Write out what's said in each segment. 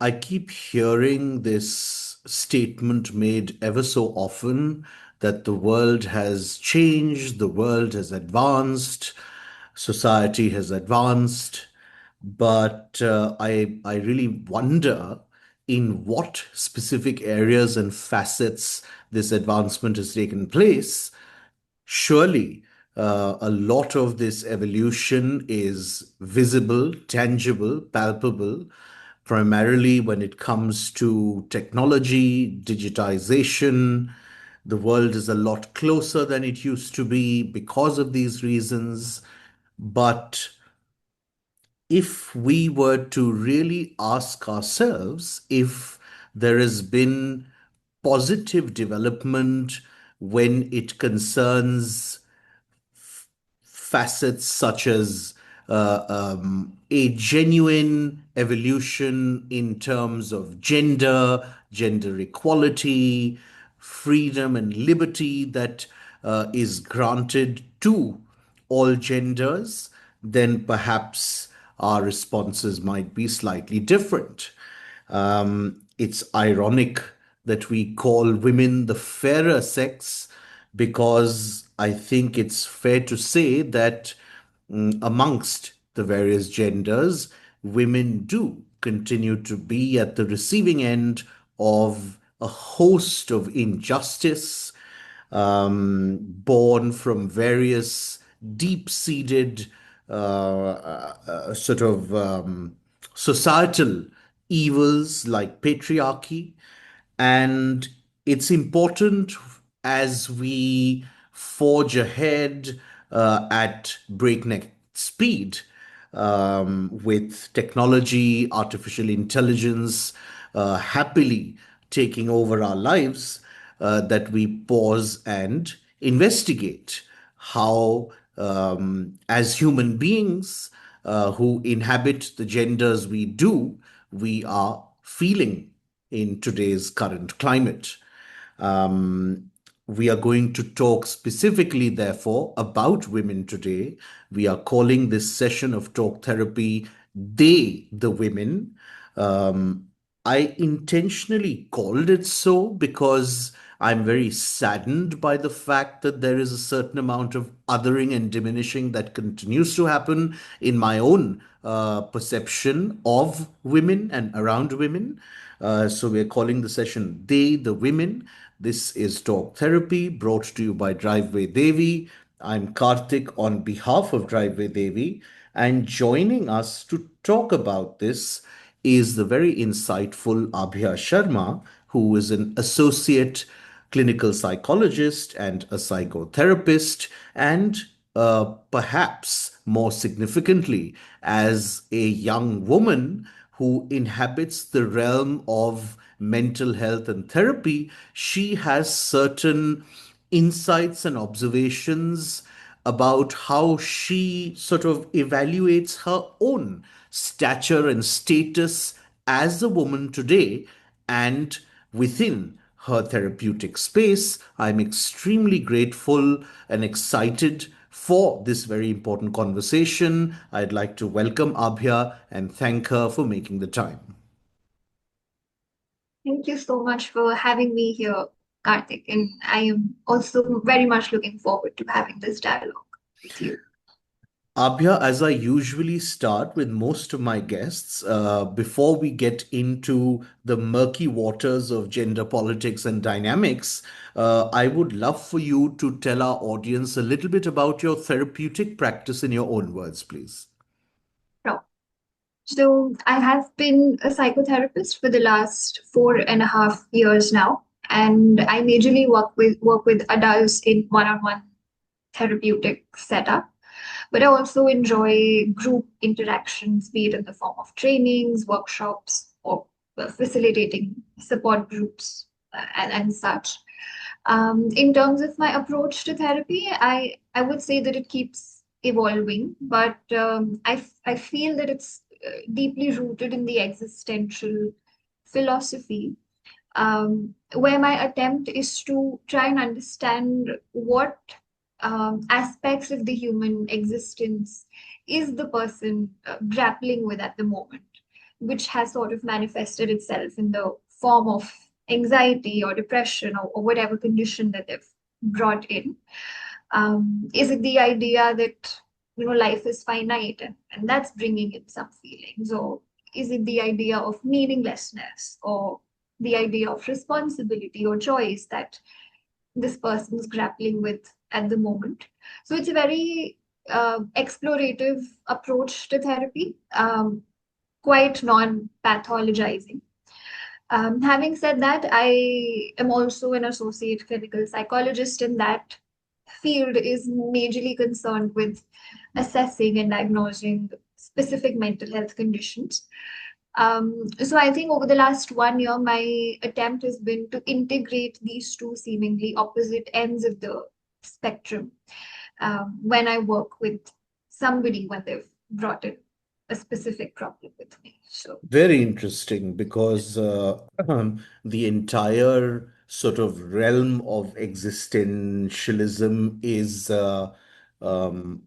I keep hearing this statement made ever so often that the world has changed, the world has advanced, society has advanced, but I really wonder in what specific areas and facets this advancement has taken place. Surely, a lot of this evolution is visible, tangible, palpable, primarily when it comes to technology, digitization. The world is a lot closer than it used to be because of these reasons. But if we were to really ask ourselves if there has been positive development when it concerns facets such as a genuine evolution in terms of gender, gender equality, freedom, and liberty that is granted to all genders, then perhaps our responses might be slightly different. It's ironic that we call women the fairer sex because I think it's fair to say that amongst the various genders, women do continue to be at the receiving end of a host of injustice, born from various deep-seated sort of societal evils like patriarchy. And it's important as we forge ahead at breakneck speed with technology, artificial intelligence happily taking over our lives, that we pause and investigate how, as human beings who inhabit the genders we do, we are feeling in today's current climate. Um, we are going to talk specifically, therefore, about women today. We are calling this session of talk therapy They, the Women. Um, I intentionally called it so because I'm very saddened by the fact that there is a certain amount of othering and diminishing that continues to happen in my own perception of women and around women. So we're calling the session They, the Women. This is Talk Therapy brought to you by Driveway Devi. I'm Karthik on behalf of Driveway Devi, and joining us to talk about this is the very insightful Abhya Sharma, who is an associate clinical psychologist and a psychotherapist, and perhaps more significantly, as a young woman who inhabits the realm of mental health and therapy, she has certain insights and observations about how she sort of evaluates her own stature and status as a woman today and within her therapeutic space. I'm extremely grateful and excited for this very important conversation. I'd like to welcome Abhya and thank her for making the time. Thank you so much for having me here, Karthik. And I am also very much looking forward to having this dialogue with you. Abhya, as I usually start with most of my guests, before we get into the murky waters of gender politics and dynamics, I would love for you to tell our audience a little bit about your therapeutic practice in your own words, please. So I have been a psychotherapist for the last 4.5 years now, and I majorly work with adults in one-on-one therapeutic setup. But I also enjoy group interactions, be it in the form of trainings, workshops, or facilitating support groups and such. In terms of my approach to therapy, I would say that it keeps evolving, but I feel that it's deeply rooted in the existential philosophy, where my attempt is to try and understand what aspects of the human existence is the person grappling with at the moment. which has sort of manifested itself in the form of anxiety or depression or whatever condition that they've brought in. Is it the idea that life is finite and that's bringing in some feelings, or is it the idea of meaninglessness or the idea of responsibility or choice that this person is grappling with at the moment? So it's a very explorative approach to therapy, quite non-pathologizing. Having said that, I am also an associate clinical psychologist, and that field is majorly concerned with assessing and diagnosing specific mental health conditions. So I think over the last 1 year, my attempt has been to integrate these two seemingly opposite ends of the spectrum when I work with somebody when they've brought in a specific problem with me. So Very interesting because the entire sort of realm of existentialism is, um,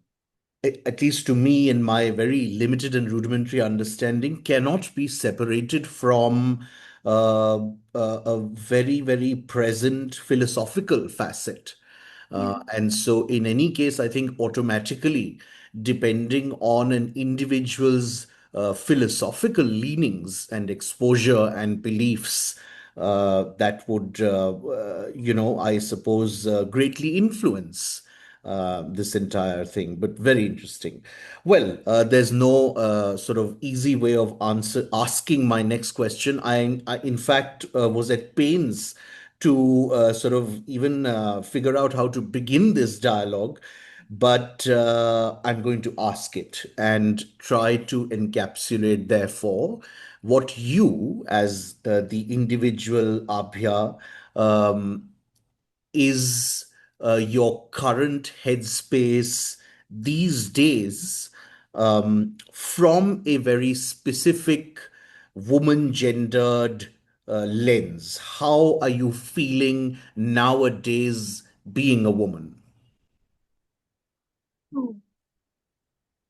at least to me, in my very limited and rudimentary understanding, cannot be separated from a very, very present philosophical facet. yeah. And so, in any case, I think automatically, depending on an individual's philosophical leanings and exposure and beliefs, that would, I suppose, greatly influence this entire thing. But very interesting. Well, there's no sort of easy way of asking my next question. I in fact, was at pains to sort of even figure out how to begin this dialogue. But I'm going to ask it and try to encapsulate, therefore, what you, as the individual Abhya, um, is your current headspace these days, from a very specific woman gendered lens? How are you feeling nowadays being a woman? Hmm.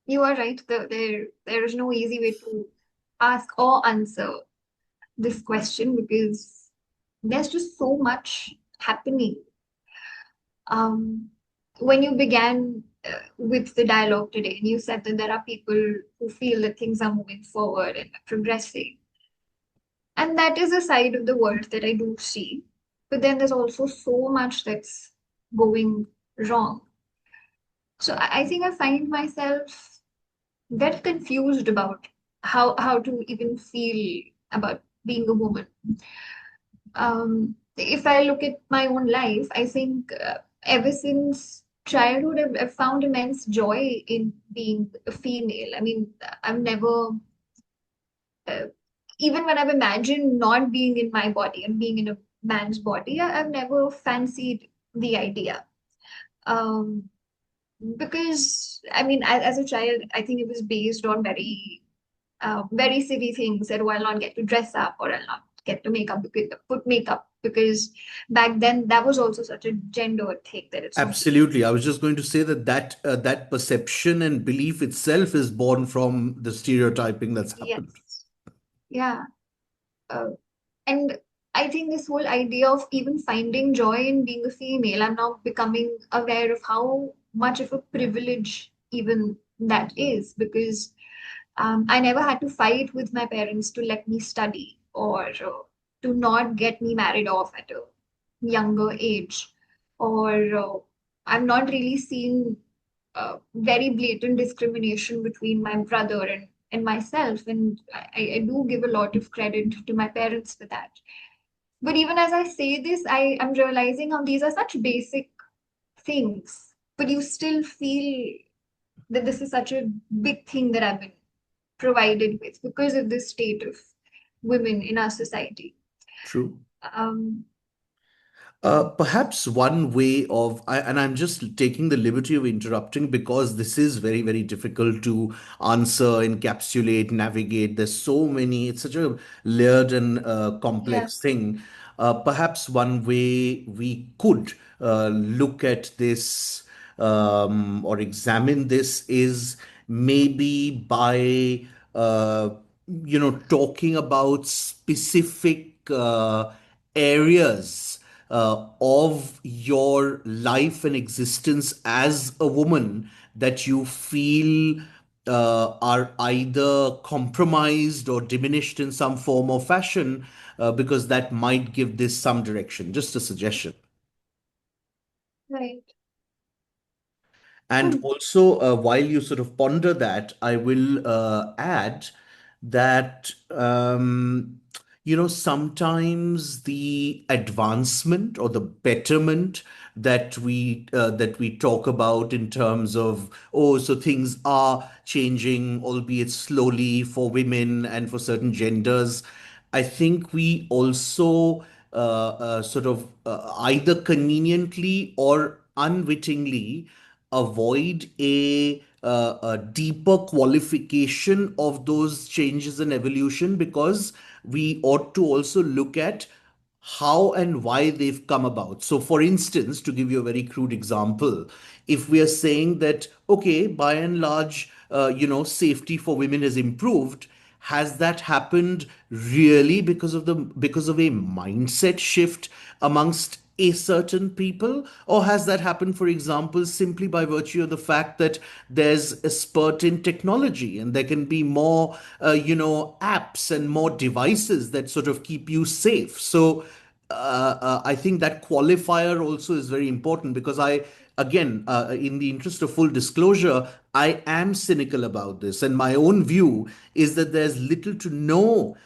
You are right. There is no easy way to ask or answer this question because there's just so much happening. Um, when you began with the dialogue today, and you said that there are people who feel that things are moving forward and progressing, and that is a side of the world that I do see. But then there's also so much that's going wrong. So I think I find myself very confused about how to even feel about being a woman. If I look at my own life, I think ever since childhood, I've found immense joy in being a female. I mean, I've never, uh, even when I've imagined not being in my body and being in a man's body, I've never fancied the idea. Um, because I mean, as a child, I think it was based on very silly things that, oh, I'll not get to dress up or I'll not get to put makeup because back then that was also such a gender thing that it's not. Absolutely. I was just going to say that that perception and belief itself is born from the stereotyping that's happened. Yes. Yeah. Uh, and I think this whole idea of even finding joy in being a female, I'm now becoming aware of how much of a privilege even that is because I never had to fight with my parents to let me study or to not get me married off at a younger age. Or I've not really seen very blatant discrimination between my brother and myself. And I do give a lot of credit to my parents for that. But even as I say this, I am realizing how these are such basic things, but you still feel that this is such a big thing that I've been provided with because of the state of women in our society. True. Um, Perhaps one way of, and I'm just taking the liberty of interrupting because this is very, very difficult to answer, encapsulate, navigate. There's so many, it's such a layered and yeah. complex thing. Perhaps one way we could look at this, or examine this, is maybe by talking about specific areas of your life and existence as a woman that you feel are either compromised or diminished in some form or fashion, because that might give this some direction. Just a suggestion. Right. And Good. also, while you sort of ponder that, I will add that, sometimes the advancement or the betterment that we talk about in terms of, oh, so things are changing, albeit slowly, for women and for certain genders. I think we also sort of either conveniently or unwittingly avoid a deeper qualification of those changes and evolution, because we ought to also look at how and why they've come about. So, for instance, to give you a very crude example, if we are saying that, okay, by and large, safety for women has improved, has that happened really because of a mindset shift amongst a certain people, or has that happened, for example, simply by virtue of the fact that there's a spurt in technology and there can be more apps and more devices that sort of keep you safe? So I think that qualifier also is very important, because again, in the interest of full disclosure, I am cynical about this. And my own view is that there's little to no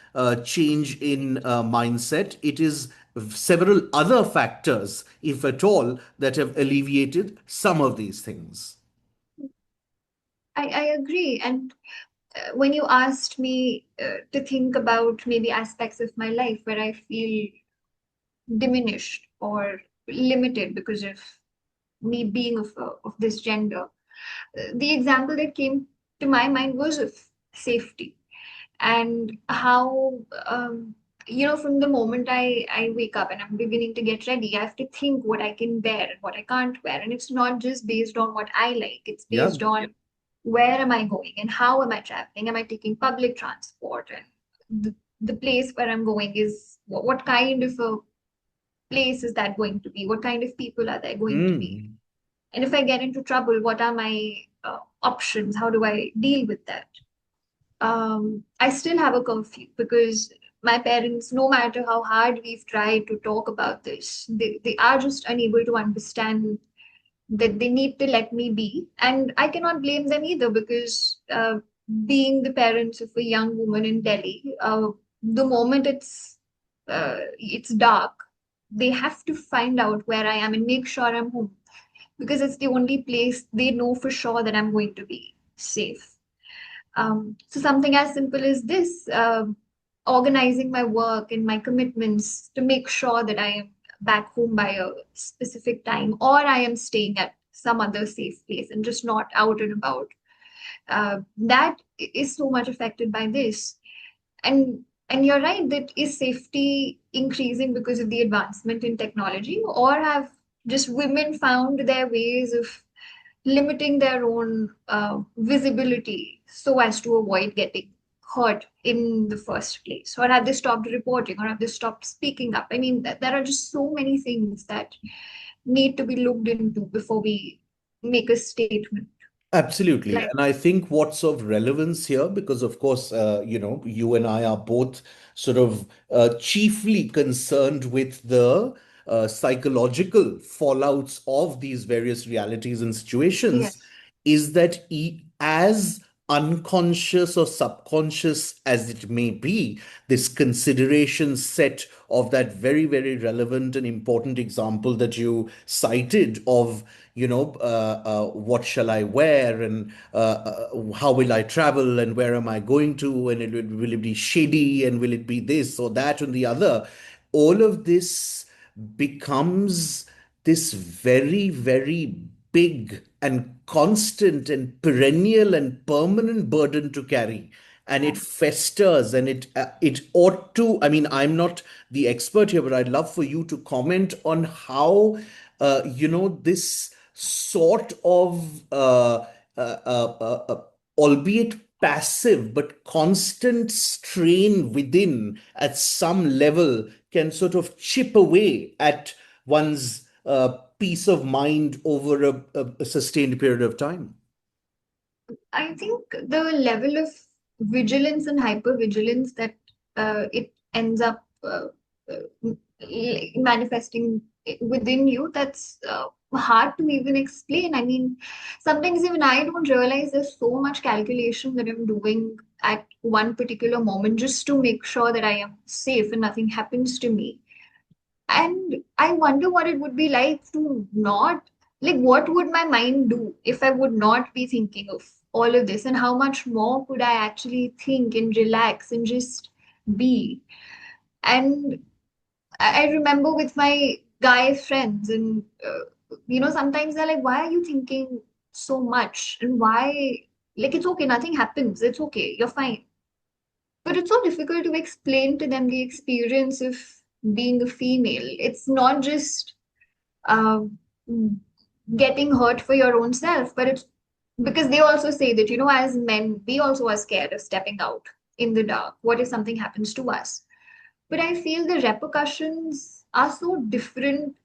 change in mindset. It is several other factors, if at all, that have alleviated some of these things. I agree. And when you asked me to think about maybe aspects of my life where I feel diminished or limited because of me being of this gender, the example that came to my mind was of safety and how from the moment I wake up and I'm beginning to get ready, I have to think what I can wear and what I can't wear, and it's not just based on what I like, it's Yeah. based on where am I going and how am I traveling, am I taking public transport, and the place where I'm going is what kind of a place is that going to be, what kind of people are there going to be, Mm. and if I get into trouble, what are my options, how do I deal with that. I still have a curfew because my parents, no matter how hard we've tried to talk about this, they are just unable to understand that they need to let me be. And I cannot blame them either because being the parents of a young woman in Delhi, the moment it's dark, they have to find out where I am and make sure I'm home because it's the only place they know for sure that I'm going to be safe. So something as simple as this, organizing my work and my commitments to make sure that I am back home by a specific time, or I am staying at some other safe place and just not out and about. That is so much affected by this. And you're right that is safety increasing because of the advancement in technology, or have just women found their ways of limiting their own visibility so as to avoid getting hurt in the first place? Or have they stopped reporting? Or have they stopped speaking up? I mean, there are just so many things that need to be looked into before we make a statement. Absolutely. Like, And I think what's of relevance here, because of course, you and I are both sort of chiefly concerned with the psychological fallouts of these various realities and situations, yes, is that as unconscious or subconscious as it may be, this consideration set of that very, very relevant and important example that you cited of, what shall I wear, and how will I travel, and where am I going to, and will it be shady, and will it be this or that and the other, all of this becomes this very, very big and constant and perennial and permanent burden to carry. And it festers, and it ought to, I mean, I'm not the expert here, but I'd love for you to comment on how this sort of albeit passive, but constant strain within at some level can sort of chip away at one's peace of mind over a sustained period of time. I think the level of vigilance and hypervigilance that it ends up manifesting within you, that's hard to even explain. I mean, sometimes even I don't realize there's so much calculation that I'm doing at one particular moment just to make sure that I am safe and nothing happens to me. And I wonder what it would be like to not, like, what would my mind do if I would not be thinking of all of this? And how much more could I actually think and relax and just be? And I remember with my guy friends, and sometimes they're like, why are you thinking so much? And why, like, it's okay, nothing happens, it's okay, you're fine. But it's so difficult to explain to them the experience of being a female. It's not just um, getting hurt for your own self, but it's because they also say that, as men, we also are scared of stepping out in the dark. What if something happens to us? But I feel the repercussions are so different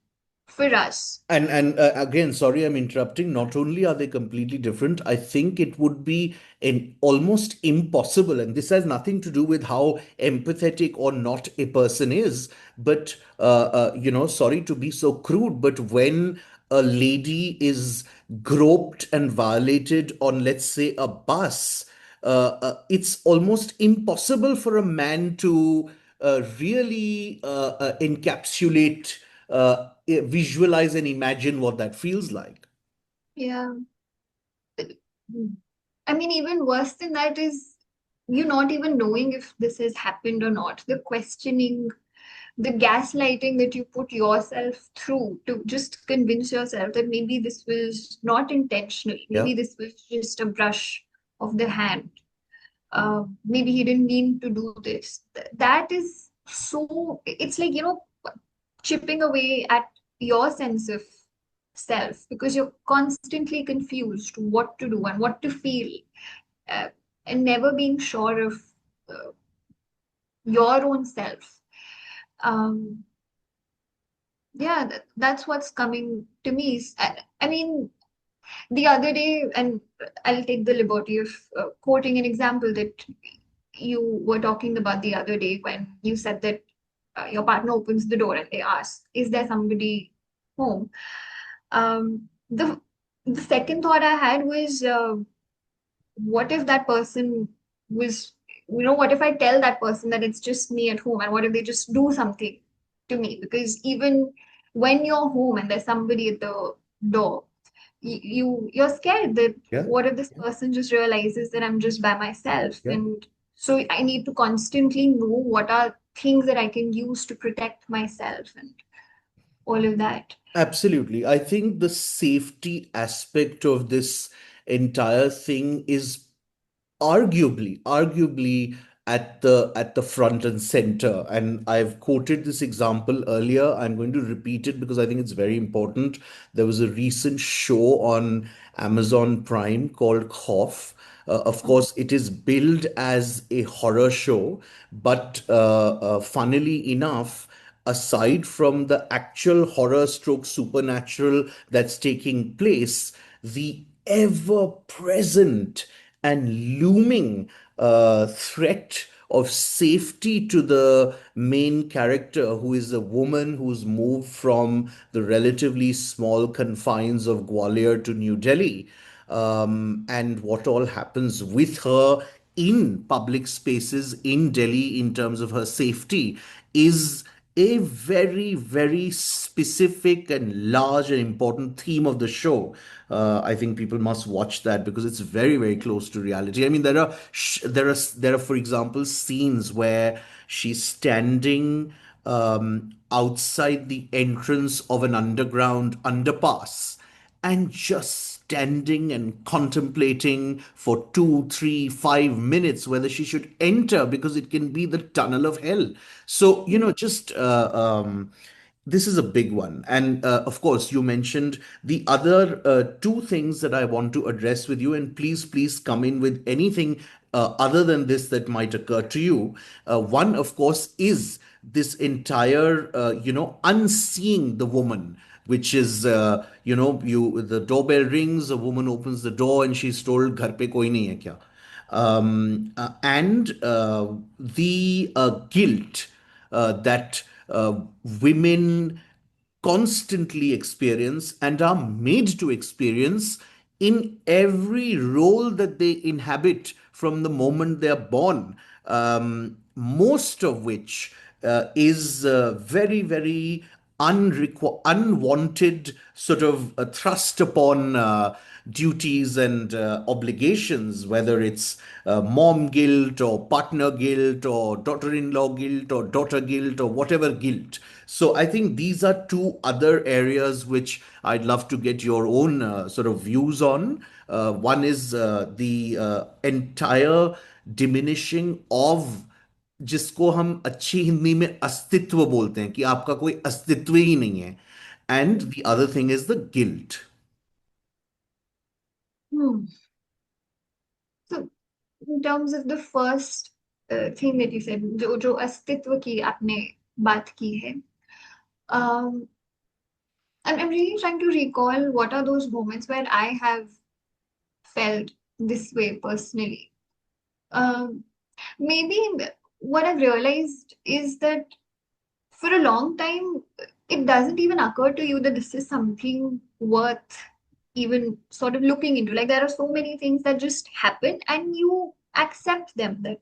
for us. And again, sorry, I'm interrupting. Not only are they completely different, I think it would be an almost impossible, and this has nothing to do with how empathetic or not a person is. But sorry to be so crude, but when a lady is groped and violated on, let's say, a bus, it's almost impossible for a man to really encapsulate, visualize, and imagine what that feels like. Yeah. I mean, even worse than that is you not even knowing if this has happened or not. The questioning, the gaslighting that you put yourself through to just convince yourself that maybe this was not intentional, Yeah, maybe this was just a brush of the hand, maybe he didn't mean to do this. That is so, it's like, chipping away at your sense of self because you're constantly confused what to do and what to feel, uh, and never being sure of uh, your own self. Um, yeah, that's what's coming to me. I mean, the other day, and I'll take the liberty of quoting an example that you were talking about the other day when you said that your partner opens the door and they ask, "Is there somebody home?" The second thought I had was, what if that person was, what if I tell that person that it's just me at home, and what if they just do something to me? Because even when you're home and there's somebody at the door, you're scared that yeah, what if this person just realizes that I'm just by myself, yeah. and so I need to constantly know what are things that I can use to protect myself and all of that. Absolutely. I think the safety aspect of this entire thing is arguably at the front and center. And I've quoted this example earlier. I'm going to repeat it because I think it's very important. There was a recent show on Amazon Prime called Cough. Of course, it is billed as a horror show, but funnily enough, aside from the actual horror stroke supernatural that's taking place, the ever present and looming threat of safety to the main character, who is a woman who's moved from the relatively small confines of Gwalior to New Delhi, and what all happens with her in public spaces in Delhi in terms of her safety is a very, very specific and large and important theme of the show. I think people must watch that because it's very, very close to reality. I mean, there are, for example, scenes where she's standing outside the entrance of an underground underpass and just standing and contemplating for 2, 3, 5 minutes whether she should enter because it can be the tunnel of hell. So, just this is a big one. And of course, you mentioned the other two things that I want to address with you. And please, please come in with anything other than this that might occur to you. One, of course, is this entire, unseeing the woman, which is, the doorbell rings, a woman opens the door, and she's told, "Ghar pe koi nahi hai kya?" And the guilt that women constantly experience and are made to experience in every role that they inhabit from the moment they're born, most of which is very, very unwanted sort of thrust upon duties and obligations, whether it's mom guilt or partner guilt or daughter-in-law guilt or daughter guilt or whatever guilt. So I think these are two other areas which I'd love to get your own sort of views on. One is the entire diminishing of जिसको हम अच्छी हिंदी में अस्तित्व बोलते हैं कि आपका कोई अस्तित्व ही नहीं है, and the other thing is the guilt. Hmm. So, in terms of the first thing that you said, जो जो अस्तित्व की आपने बात की है, um, I'm really trying to recall what are those moments where I have felt this way personally. Um, Maybe what I've realized is that for a long time, it doesn't even occur to you that this is something worth even sort of looking into. Like there are so many things that just happen and you accept them that,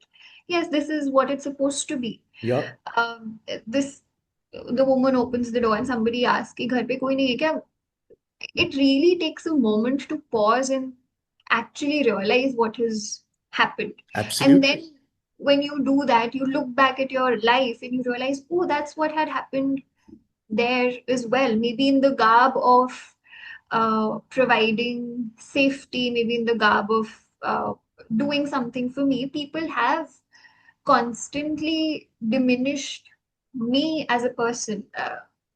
yes, this is what it's supposed to be. Yeah, This, the woman opens the door and somebody asks, कि घर पे कोई नहीं है क्या? It really takes a moment to pause and actually realize what has happened. And absolutely. then when you do that, you look back at your life and you realize, oh, that's what had happened there as well. Maybe in the garb of providing safety, maybe in the garb of doing something for me, people have constantly diminished me as a person.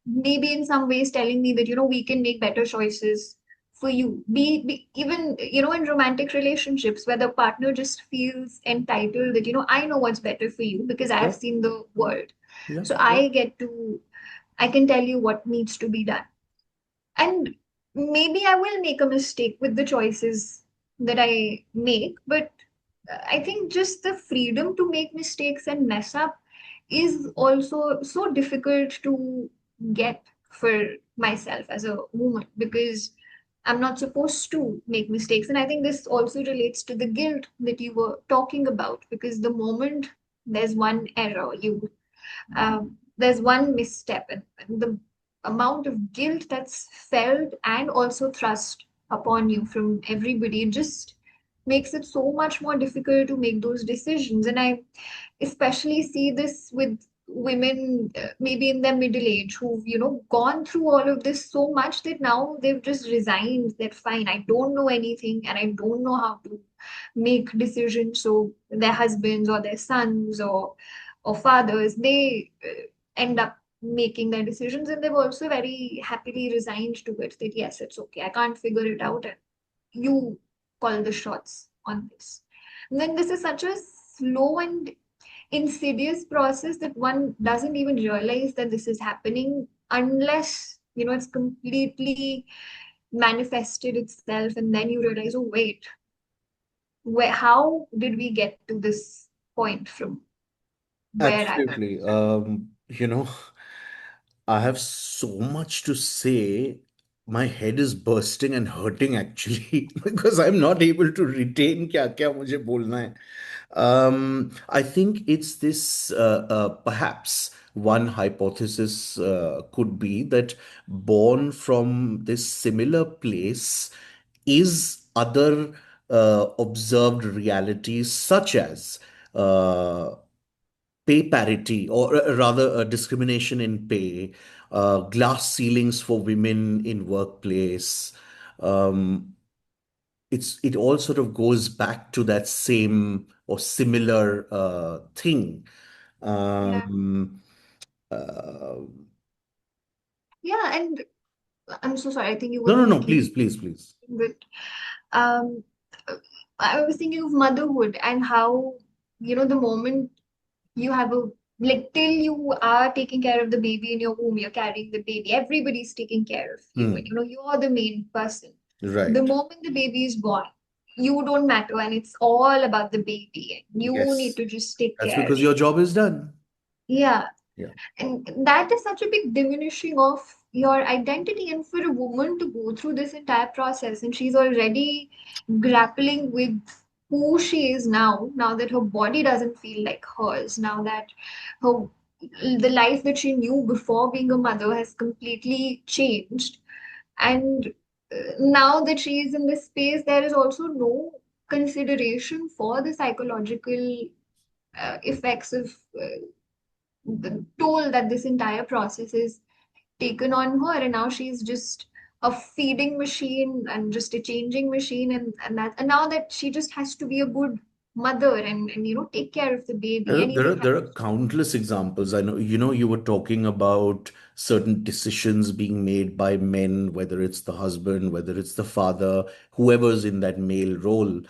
Maybe in some ways telling me that, we can make better choices for you. Be even, in romantic relationships where the partner just feels entitled that, I know what's better for you because Yeah, I've seen the world. yeah, So yeah. I can tell you what needs to be done. And maybe I will make a mistake with the choices that I make, but I think just the freedom to make mistakes and mess up is also so difficult to get for myself as a woman because I'm not supposed to make mistakes. And I think this also relates to the guilt that you were talking about because the moment there's one error, there's one misstep, and the amount of guilt that's felt and also thrust upon you from everybody just makes it so much more difficult to make those decisions. And I especially see this with women maybe in their middle age who've gone through all of this so much that now they've just resigned that fine, I don't know anything and I don't know how to make decisions. So their husbands or their sons or fathers, they end up making their decisions, and they've also very happily resigned to it that yes, it's okay, I can't figure it out and you call the shots on this. And then this is such a slow and insidious process that one doesn't even realize that this is happening unless it's completely manifested itself, and then you realize, oh wait, how did we get to this point from where I was? Absolutely. I have so much to say. My head is bursting and hurting actually because I'm not able to retain क्या क्या मुझे बोलना है. I think it's this, perhaps one hypothesis could be that born from this similar place is other observed realities such as pay parity, or rather discrimination in pay, glass ceilings for women in workplace. Um, it all sort of goes back to that same or similar thing. Yeah. Um, uh, Yeah, and I'm so sorry, I think you no, were no, no, thinking, please, please, please. but um I was thinking of motherhood and how, the moment you have a, like, till you are taking care of the baby in your womb, you're carrying the baby, everybody's taking care of you, and Hmm. you're the main person. The Right. moment the baby is born, you don't matter, and it's all about the baby, and you need Yes. to just take That's care. because your job is done. Yeah. Yeah. And that is such a big diminishing of your identity. And for a woman to go through this entire process, and she's already grappling with who she is now that her body doesn't feel like hers, now that her the life that she knew before being a mother has completely changed. And now that she is in this space, there is also no consideration for the psychological effects of the toll that this entire process is taken on her, and now she's just a feeding machine and just a changing machine, and now that she just has to be a good mother and take care of the baby. There Anything are there are happens to the countless examples. I know, you were talking about certain decisions being made by men, whether it's the husband, whether it's the father, whoever's in that male role.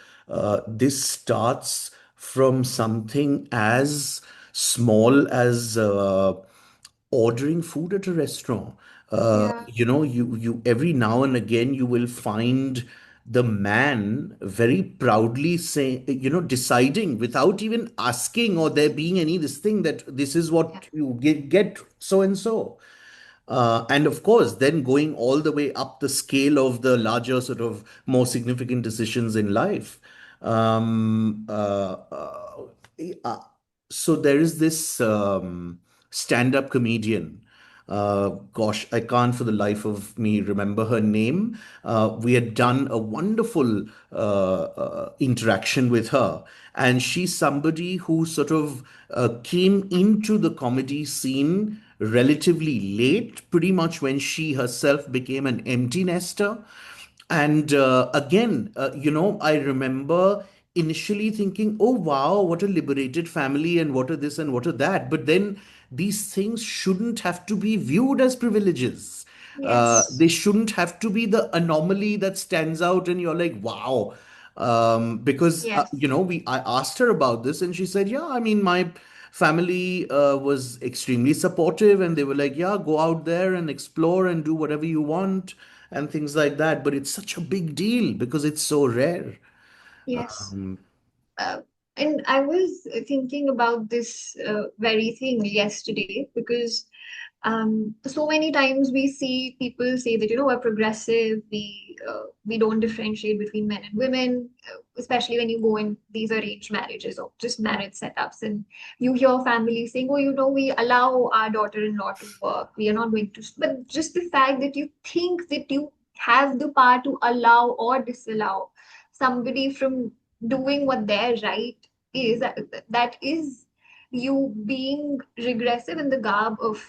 This starts from something as small as ordering food at a restaurant. yeah, You every now and again you will find the man very proudly saying, deciding without even asking or there being any this thing that this is yeah, what you get so and so. And of course, then going all the way up the scale of the larger, sort of more significant decisions in life. Um, uh, uh, uh, so there is this stand-up comedian. Gosh, I can't for the life of me remember her name. We had done a wonderful interaction with her, and she's somebody who sort of came into the comedy scene relatively late, pretty much when she herself became an empty nester. And again, I remember initially thinking, oh, wow, what a liberated family, and what are this and what are that. But then these things shouldn't have to be viewed as privileges. yes, They shouldn't have to be the anomaly that stands out, and you're like, wow. Because yes, I asked her about this, and she said, yeah, I mean, my family was extremely supportive, and they were like, yeah, go out there and explore and do whatever you want and things like that. But it's such a big deal because it's so rare. yes. uh, and I was thinking about this very thing yesterday, because so many times we see people say that we're progressive, we don't differentiate between men and women, especially when you go in these arranged marriages or just marriage setups, and you hear families saying, oh, we allow our daughter-in-law to work, we are not going to. But just the fact that you think that you have the power to allow or disallow somebody from doing what their right is, that is you being regressive in the garb of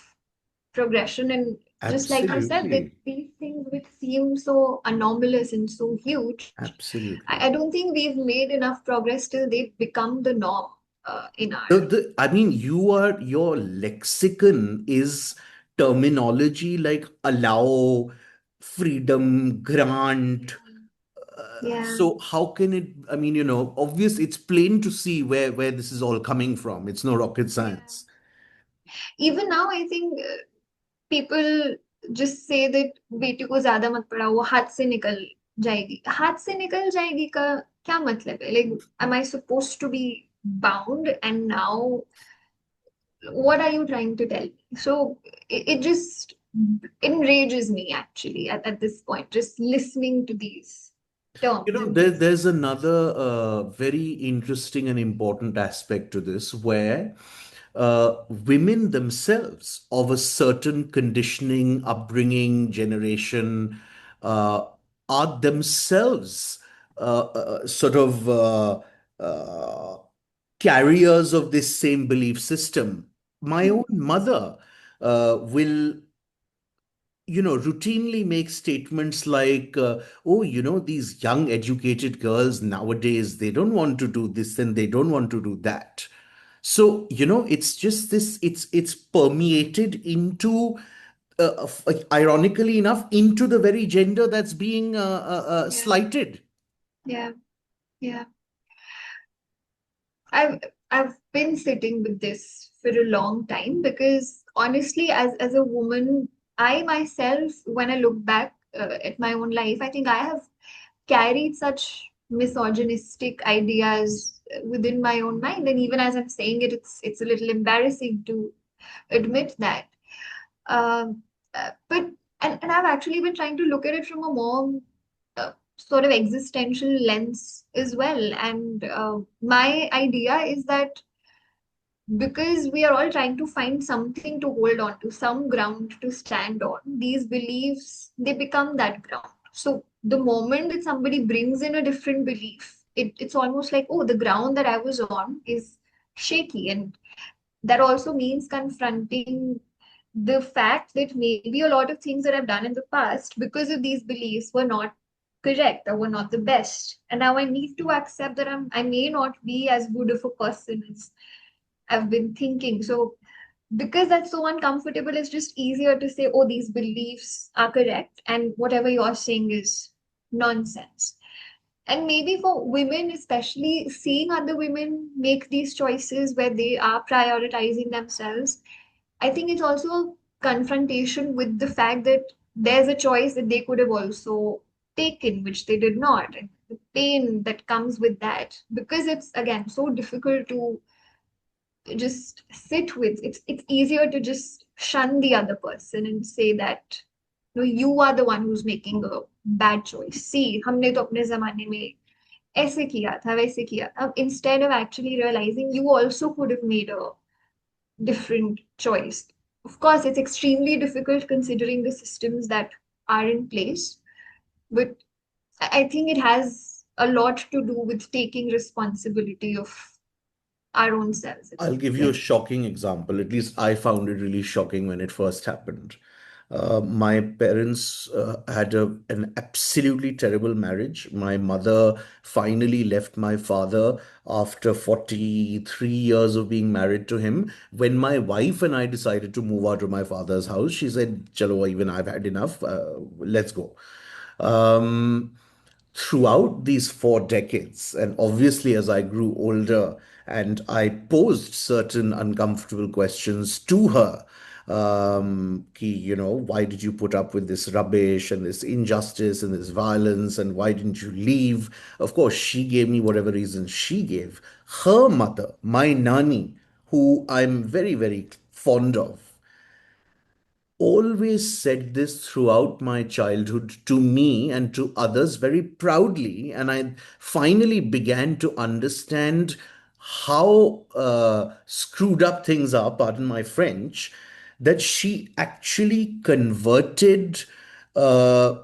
progression. And just like you said, that Absolutely. these things which seem so anomalous and so huge, I Absolutely. don't think we've made enough progress till they've become the norm in our. I mean, your lexicon is terminology like allow, freedom, grant. Yeah, So how can it, I mean, obvious, it's plain to see where this is all coming from. It's no rocket yeah. science. Even now, I think people just say that बेटी को ज्यादा मत पढ़ाओ, वो हाथ से निकल जाएगी. हाथ से निकल जाएगी का क्या मतलब है? Like, am I supposed to be bound? And now, what are you trying to tell me? So it just enrages me, actually, at this point, just listening to these terms and these. There's another very interesting and important aspect to this where women themselves of a certain conditioning, upbringing, generation uh, are themselves sort of uh, carriers of this same belief system. My own mother will routinely make statements like, oh, these young educated girls nowadays, they don't want to do this and they don't want to do that. So, it's just this, it's permeated into, ironically enough, into the very gender that's being Yeah, slighted. yeah. Yeah. I've I've been sitting with this for a long time because honestly, as a woman, I myself, when I look back at my own life, I think I have carried such misogynistic ideas within my own mind, and even as I'm saying it, it's a little embarrassing to admit that. Um, but and I've actually been trying to look at it from a more sort of existential lens as well. And my idea is that because we are all trying to find something to hold on to, some ground to stand on, these beliefs, they become that ground. So the moment that somebody brings in a different belief, it's almost like, oh, the ground that I was on is shaky. And that also means confronting the fact that maybe a lot of things that I've done in the past, because of these beliefs, were not correct or were not the best. And now I need to accept that I may not be as good of a person as I've been thinking. So because that's so uncomfortable, it's just easier to say, oh, these beliefs are correct, and whatever you're saying is nonsense. And maybe for women, especially seeing other women make these choices where they are prioritizing themselves, I think it's also a confrontation with the fact that there's a choice that they could have also taken, which they did not. And the pain that comes with that, because it's again so difficult to just sit with. It's easier to just shun the other person and say that no, you are the one who's making a bad choice. See, हमने तो अपने जमाने में ऐसे किया था वैसे किया था. Instead of actually realizing you also could have made a different choice. Of course, it's extremely difficult considering the systems that are in place, but I think it has a lot to do with taking responsibility of our own selves at I'll the give you a end. shocking example. At least I found it really shocking when it first happened. My parents had an absolutely terrible marriage. My mother finally left my father after 43 years of being married to him. When my wife and I decided to move out of my father's house, she said, Chalo, even I've had enough. Let's go. Um, Throughout these 4 decades, and obviously as I grew older and I posed certain uncomfortable questions to her, why did you put up with this rubbish and this injustice and this violence, and why didn't you leave? Of course, she gave me whatever reason she gave. Her mother, my nanny, who I'm very, very fond of, always said this throughout my childhood to me and to others very proudly. And I finally began to understand how screwed up things are, pardon my French, that she actually converted uh,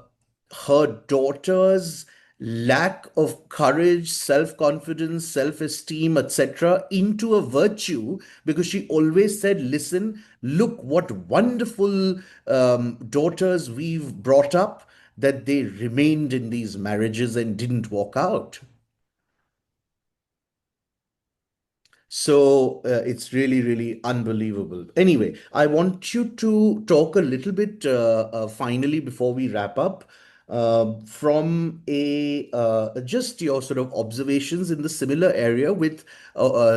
her daughter's lack of courage, self confidence, self esteem, etc., into a virtue, because she always said, listen, look what wonderful daughters we've brought up, that they remained in these marriages and didn't walk out. So it's really, really unbelievable. Anyway, I want you to talk a little bit finally before we wrap up from a just your sort of observations in the similar area with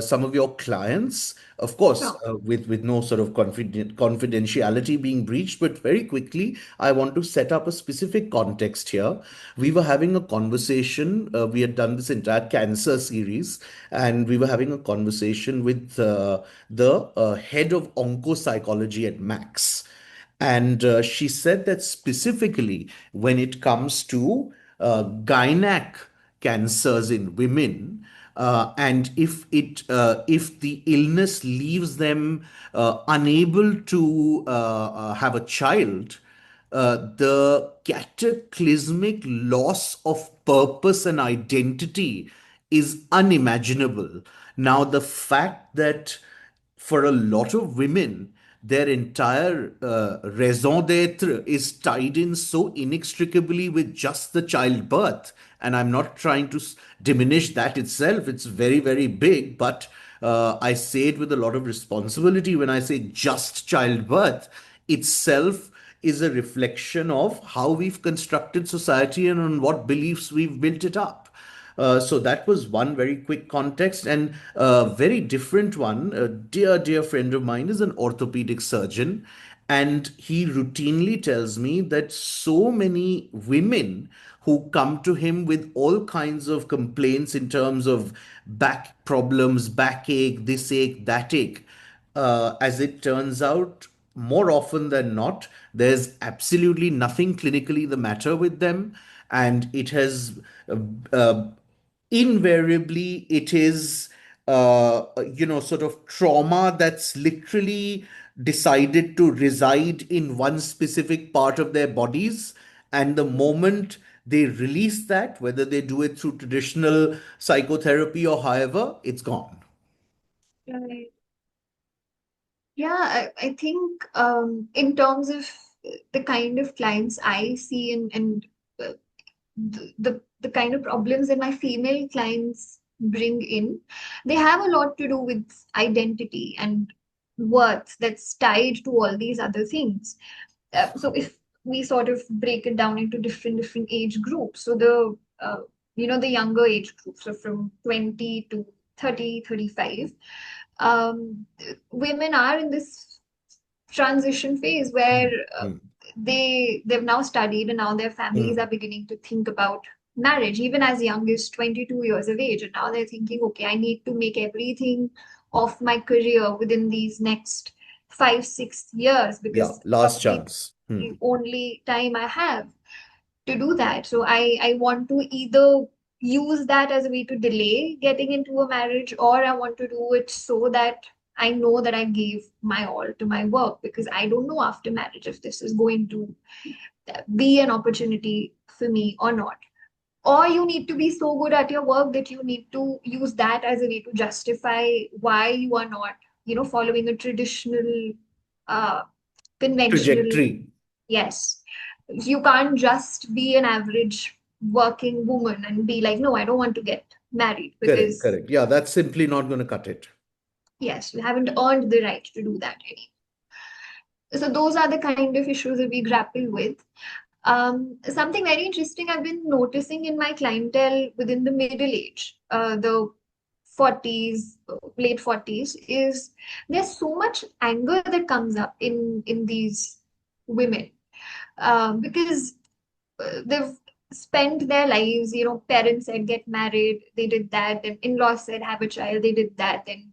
some of your clients. Of course, Sure. with no sort of confidentiality being breached, but very quickly, I want to set up a specific context here. We were having a conversation. We had done this entire cancer series, and we were having a conversation with the head of oncopsychology at Max. And she said that specifically when it comes to gynac cancers in women, and if the illness leaves them unable to have a child, the cataclysmic loss of purpose and identity is unimaginable. Now, the fact that for a lot of women, their entire raison d'etre is tied in so inextricably with just the childbirth. And I'm not trying to diminish that itself, it's very, very big, but I say it with a lot of responsibility when I say just childbirth itself is a reflection of how we've constructed society and on what beliefs we've built it up. So that was one very quick context, and a very different one. A dear friend of mine is an orthopedic surgeon, and he routinely tells me that so many women who come to him with all kinds of complaints in terms of back problems, backache, this ache, that ache, as it turns out, more often than not, there's absolutely nothing clinically the matter with them. And it has uh, invariably, it is, sort of trauma that's literally decided to reside in one specific part of their bodies. And the moment they release that, whether they do it through traditional psychotherapy or however, it's gone. Right. Yeah, I think in terms of the kind of clients I see and uh, the kind of problems that my female clients bring in, they have a lot to do with identity and worth that's tied to all these other things. So if we sort of break it down into different age groups, so the younger age groups, so from 20 to 30, 35, um, women are in this transition phase where Hmm. they've now studied and now their families are Hmm. beginning to think about marriage even as young as 22 years of age, and now they're thinking, okay, I need to make everything of my career within these next 5 6 years Yeah, because last probably chance. the only time I have to do that. So I want to either use that as a way to delay getting into a marriage, or I want to do it so that I know that I gave my all to my work, because I don't know after marriage if this is going to be an opportunity for me or not. Or you need to be so good at your work that you need to use that as a way to justify why you are not, following a traditional, uh, conventional. Trajectory. Yes. You can't just be an average working woman and be like, no, I don't want to get married Correct, because, correct. Yeah, that's simply not going to cut it. yes, you haven't earned the right to do that anymore. So those are the kind of issues that we grapple with. Something very interesting I've been noticing in my clientele within the middle age, the 40s, late 40s, is there's so much anger that comes up in these women, because they've spent their lives, parents said get married, they did that, then in-laws said have a child, they did that, then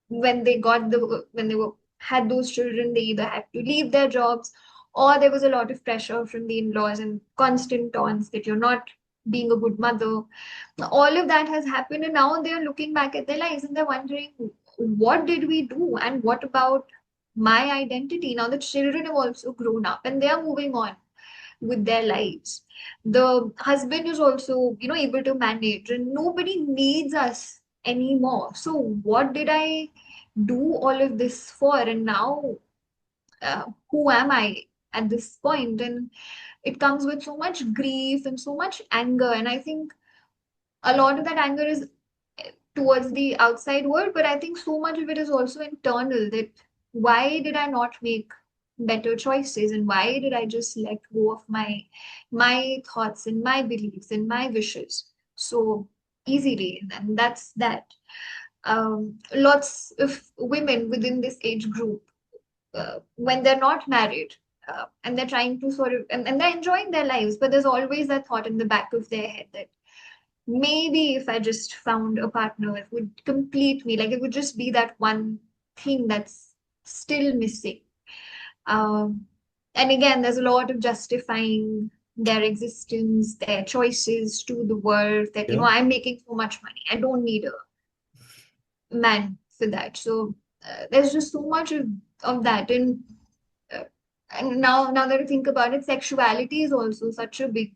when they were had those children, they either had to leave their jobs, or there was a lot of pressure from the in-laws and constant taunts that you're not being a good mother. All of that has happened, and now they're looking back at their lives and they're wondering, what did we do, and what about my identity? Now the children have also grown up and they are moving on with their lives. The husband is also, able to manage, and nobody needs us anymore. So what did I do all of this for? And now, who am I at this point? And it comes with so much grief and so much anger. And I think a lot of that anger is towards the outside world, but I think so much of it is also internal, that why did I not make better choices, and why did I just let go of my thoughts and my beliefs and my wishes so easily? And that's that. Lots of women within this age group, when they're not married, and they're trying to sort of, and they're enjoying their lives, but there's always that thought in the back of their head that maybe if I just found a partner, it would complete me. Like it would just be that one thing that's still missing. Um, and again, there's a lot of justifying their existence, their choices to the world, that, Yeah. I'm making so much money. I don't need a man for that. So there's just so much of that. Uh, and now that I think about it, sexuality is also such a big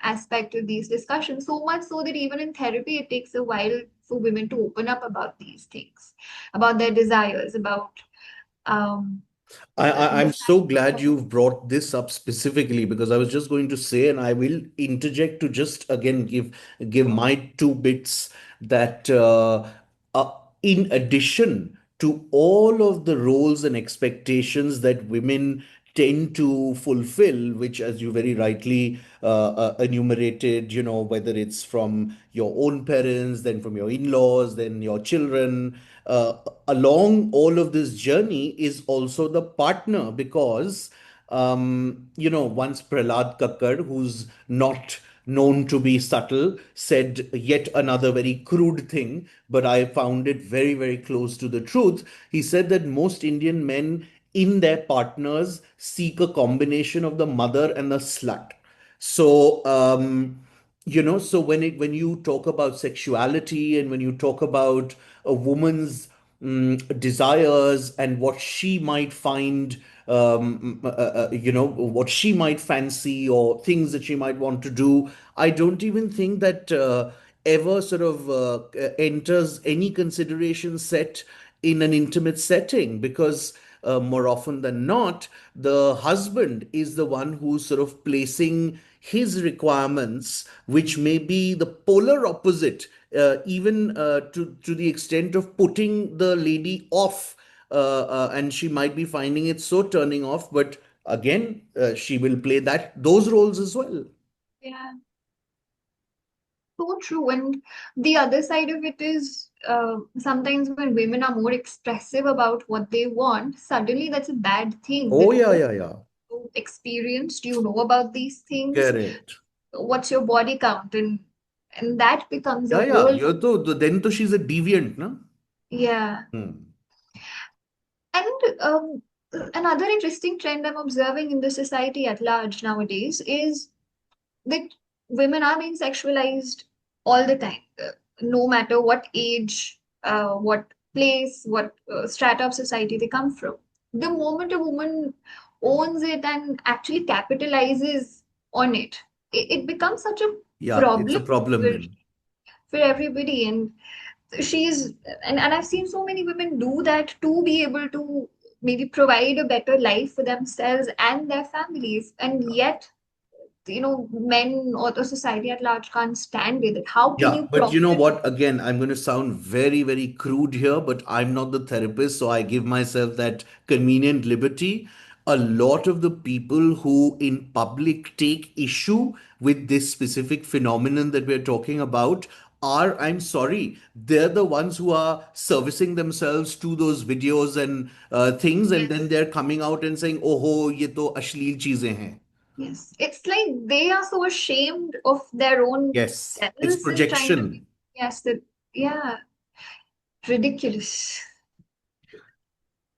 aspect of these discussions, so much so that even in therapy, it takes a while for women to open up about these things, about their desires, about um, the I'm so fact glad of, you've brought this up specifically, because I was just going to say, and I will interject to just again give my two bits that uh, in addition to all of the roles and expectations that women tend to fulfill, which, as you very rightly enumerated, whether it's from your own parents, then from your in-laws, then your children, along all of this journey is also the partner, because once Prahlad Kakkar, who's not known to be subtle, said yet another very crude thing, but I found it very, very close to the truth. He said that most Indian men in their partners seek a combination of the mother and the slut. So, so when you talk about sexuality, and when you talk about a woman's desires and what she might find, what she might fancy, or things that she might want to do, I don't even think that ever sort of enters any consideration set in an intimate setting, because more often than not, the husband is the one who's sort of placing his requirements, which may be the polar opposite, even to the extent of putting the lady off, and she might be finding it so turning off. But again, she will play those roles as well. Yeah, so true. And the other side of it is sometimes when women are more expressive about what they want, suddenly that's a bad thing. Oh That, yeah, oh, yeah, yeah. you experienced, you know about these things. Correct. What's your body count? And that becomes a Yeah, yeah. whole, Then to she's a deviant, no? yeah. Hmm. And another interesting trend I'm observing in the society at large nowadays is that women are being sexualized all the time, no matter what age, what place, what strata of society they come from. The moment a woman owns it and actually capitalizes on it, it becomes such a Yeah, it's a problem problem for, then. for everybody. And she's and I've seen so many women do that to be able to maybe provide a better life for themselves and their families, and yet men or the society at large can't stand with it. How can Yeah, you but you know profit? what? Again, I'm going to sound very, very crude here, but I'm not the therapist, so I give myself that convenient liberty. A lot of the people who in public take issue with this specific phenomenon that we're talking about are, I'm sorry, they're the ones who are servicing themselves to those videos and things, and then Yes, they're coming out and saying, "Oh, ho, ye to ashleel cheezein hain." yes, it's like they are so ashamed of their own Yes, it's selves and trying to be, projection. yes, that, yeah, ridiculous.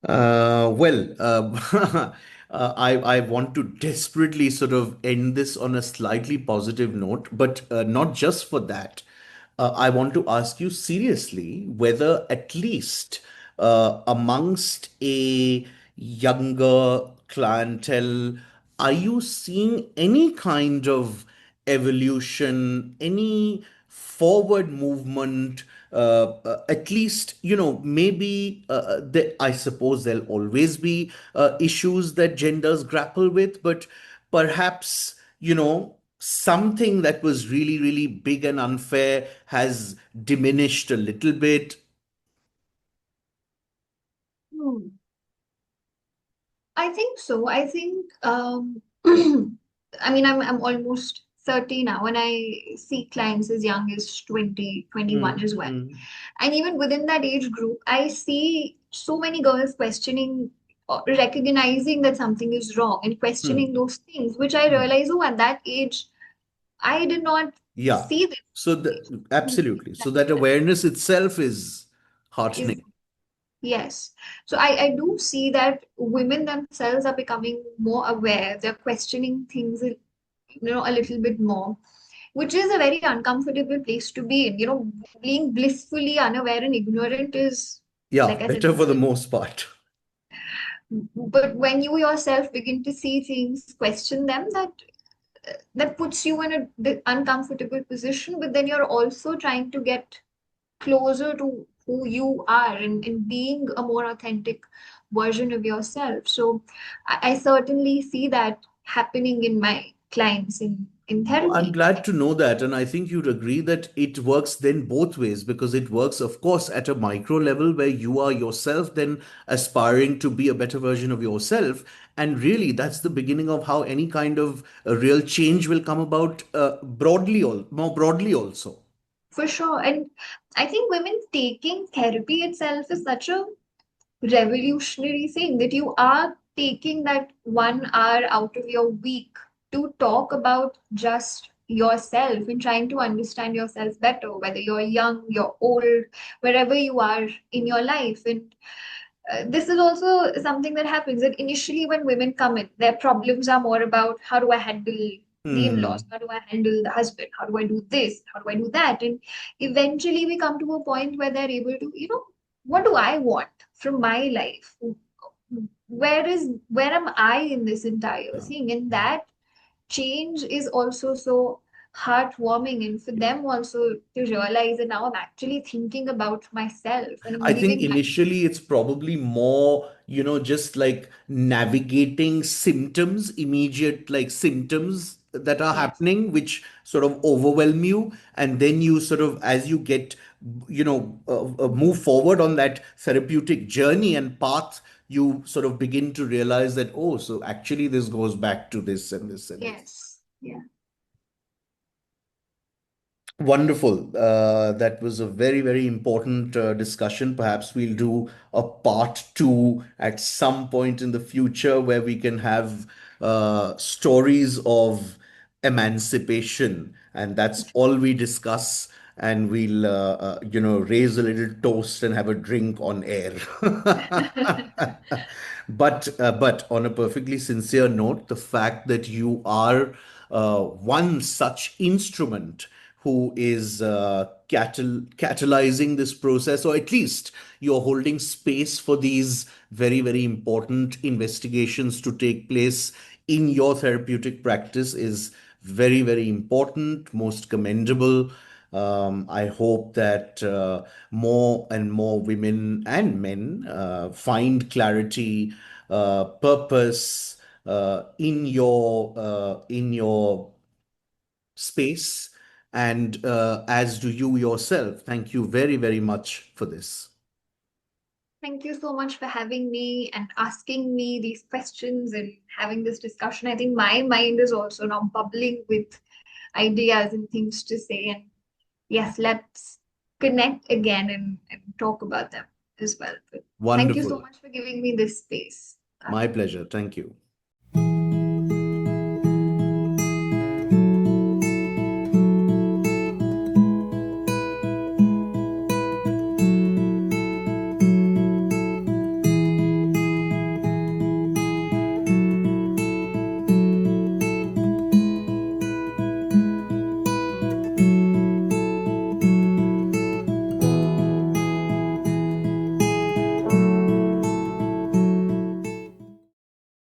I want to desperately sort of end this on a slightly positive note, but not just for that. I want to ask you seriously whether, at least amongst a younger clientele, are you seeing any kind of evolution, any forward movement? At least, maybe I suppose there'll always be issues that genders grapple with, but perhaps, something that was really, really big and unfair has diminished a little bit. Hmm. I think so. I think I mean I'm almost 30 now, and I see clients as young as 20, 21 Hmm, as well. hmm, And even within that age group, I see so many girls questioning, recognizing that something is wrong and questioning hmm, those things, which I hmm. realize, oh, at that age, I did not Yeah. see this. So absolutely. So that awareness itself is Is heartening. yes. So I do see that women themselves are becoming more aware. They're questioning things, a little bit more, which is a very uncomfortable place to be in. Being blissfully unaware and ignorant is, Yeah, like I said, better for the most part. but when you yourself begin to see things, question them, that puts you in a uncomfortable position, but then you're also trying to get closer to who you are, and being a more authentic version of yourself. So I certainly see that happening in my clients, in Oh, I'm therapy. glad to know that. And I think you'd agree that it works then both ways because it works, of course, at a micro level where you are yourself then aspiring to be a better version of yourself. And really, that's the beginning of how any kind of real change will come about more broadly also. For sure. And I think women taking therapy itself is such a revolutionary thing that you are taking that 1 hour out of your week to talk about just yourself and trying to understand yourself better, whether you're young, you're old, wherever you are in your life. And this is also something that happens that initially when women come in, their problems are more about how do I handle the in-laws, Hmm. how do I handle the husband, how do I do this, how do I do that, and eventually we come to a point where they're able to, what do I want from my life? Where am I in this entire Yeah. thing? And that change is also so heartwarming, and for Yeah. them also to realize that now I'm actually thinking about myself and I'm I think living my initially it's probably more, just like navigating symptoms, immediate like symptoms that are yes. happening, which sort of overwhelm you. And then you sort of, as you get, move forward on that therapeutic journey and path, you sort of begin to realize that, oh, so actually this goes back to this and this and this. Yes. Yeah. Wonderful. That was a very, very important discussion. Perhaps we'll do a part two at some point in the future where we can have stories of emancipation, and that's all we discuss. And we'll, raise a little toast and have a drink on air. But on a perfectly sincere note, the fact that you are one such instrument who is catalyzing this process, or at least you're holding space for these very, very important investigations to take place in your therapeutic practice is very, very important, most commendable. I hope that more and more women and men find clarity, purpose in your space, and as do you yourself. Thank you very, very much for this. Thank you so much for having me and asking me these questions and having this discussion. I think my mind is also now bubbling with ideas and things to say. And yes, let's connect again and talk about them as well. But thank you so Wonderful. much for giving me this space. My pleasure. Thank you.